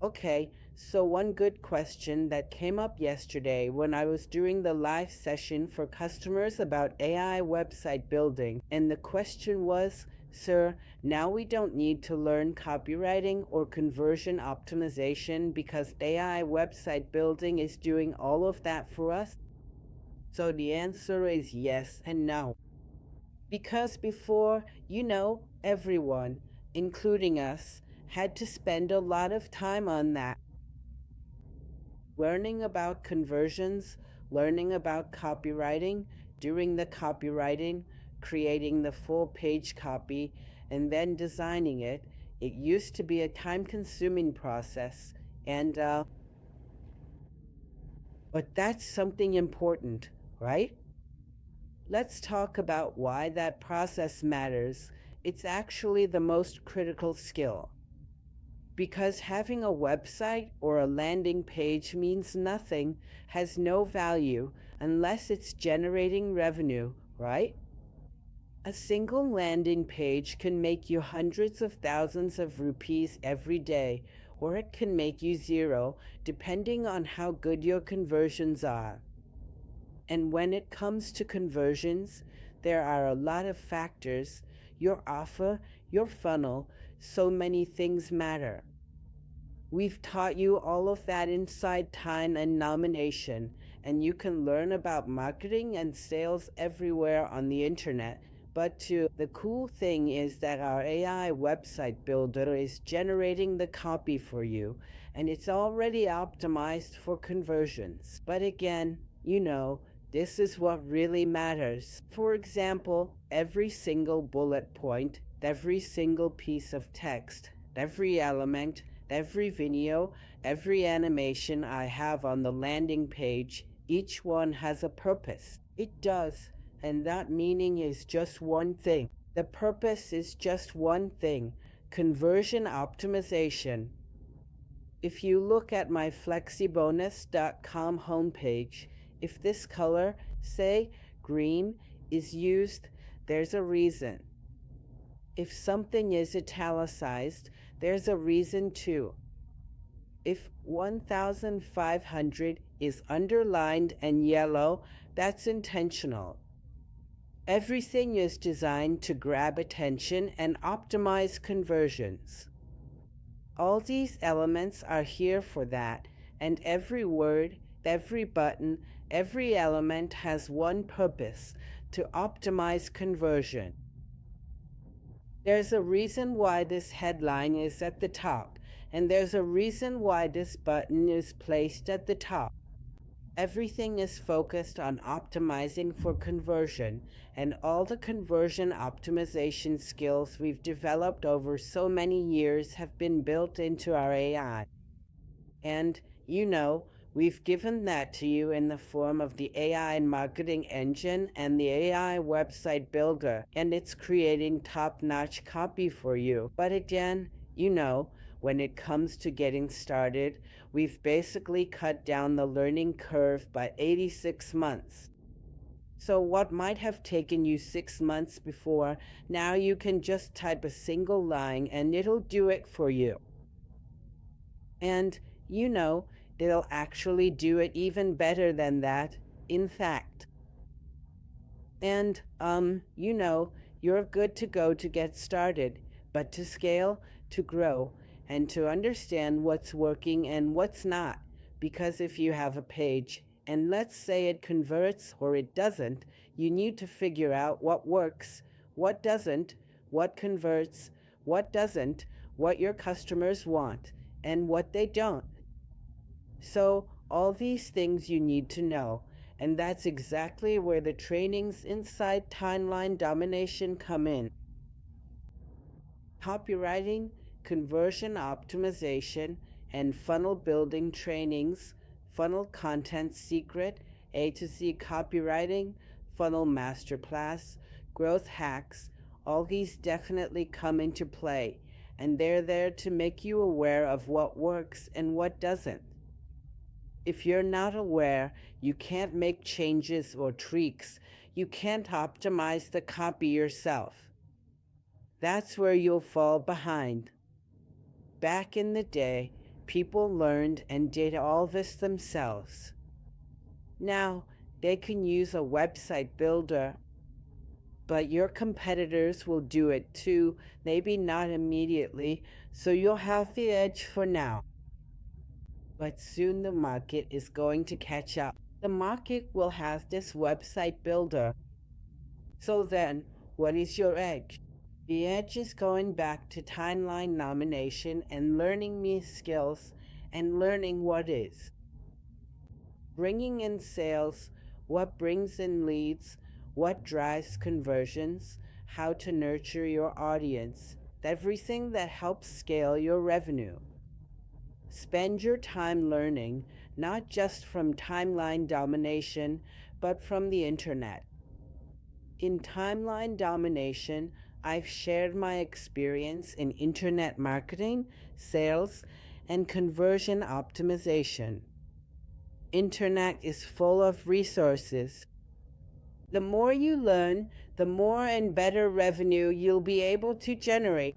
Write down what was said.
Okay, so one good question that came up yesterday when I was doing the live session for customers about AI website building, and the question was, Sir, now we don't need to learn copywriting or conversion optimization because AI website building is doing all of that for us? So the answer is yes and no. Because before, everyone, including us, had to spend a lot of time on that, learning about conversions, learning about copywriting, doing the copywriting, creating the full page copy, and then designing it. It used to be a time consuming process, and but that's something important, right? Let's talk about why that process matters. It's actually the most critical skill. Because having a website or a landing page means nothing, has no value, unless it's generating revenue, right? A single landing page can make you hundreds of thousands of rupees every day, or it can make you zero, depending on how good your conversions are. And when it comes to conversions, there are a lot of factors: your offer, your funnel, so many things matter. We've taught you all of that inside Time and Nomination, and you can learn about marketing and sales everywhere on the internet. But the cool thing is that our AI website builder is generating the copy for you, and it's already optimized for conversions. But again, this is what really matters. For example, every single bullet point, every single piece of text, every element, every video, every animation I have on the landing page, each one has a purpose. It does, and that meaning is just one thing. The purpose is just one thing: conversion optimization. If you look at my flexibonus.com homepage, if this color, say green, is used, there's a reason. If something is italicized, there's a reason too. If 1500 is underlined and yellow, that's intentional. Everything is designed to grab attention and optimize conversions. All these elements are here for that, and every word, every button, every element has one purpose: to optimize conversion. There's a reason why this headline is at the top, and there's a reason why this button is placed at the top. Everything is focused on optimizing for conversion, and all the conversion optimization skills we've developed over so many years have been built into our AI. And, we've given that to you in the form of the AI marketing engine and the AI website builder, and it's creating top notch copy for you. But again, when it comes to getting started, we've basically cut down the learning curve by 86 months. So, what might have taken you 6 months before, now you can just type a single line and it'll do it for you. And, they'll actually do it even better than that, in fact. And, you're good to go to get started, but to scale, to grow, and to understand what's working and what's not. Because if you have a page, and let's say it converts or it doesn't, you need to figure out what works, what doesn't, what converts, what doesn't, what your customers want, and what they don't. So, all these things you need to know, and that's exactly where the trainings inside Timeline Domination come in. Copywriting, conversion optimization, and funnel building trainings, funnel content secret, A to Z copywriting, funnel masterclass, growth hacks, all these definitely come into play, and they're there to make you aware of what works and what doesn't. If you're not aware, you can't make changes or tweaks. You can't optimize the copy yourself. That's where you'll fall behind. Back in the day, People learned and did all this themselves. Now, they can use a website builder, but your competitors will do it too, maybe not immediately, so you'll have the edge for now. But soon the market is going to catch up. The market will have this website builder. So then, what is your edge? The edge is going back to timeline nomination and learning new skills and learning what is. Bringing in sales, what brings in leads, what drives conversions, how to nurture your audience, everything that helps scale your revenue. Spend your time learning, not just from timeline domination, but from the internet. In timeline domination, I've shared my experience in internet marketing, sales, and conversion optimization. Internet is full of resources. The more you learn, the more and better revenue you'll be able to generate.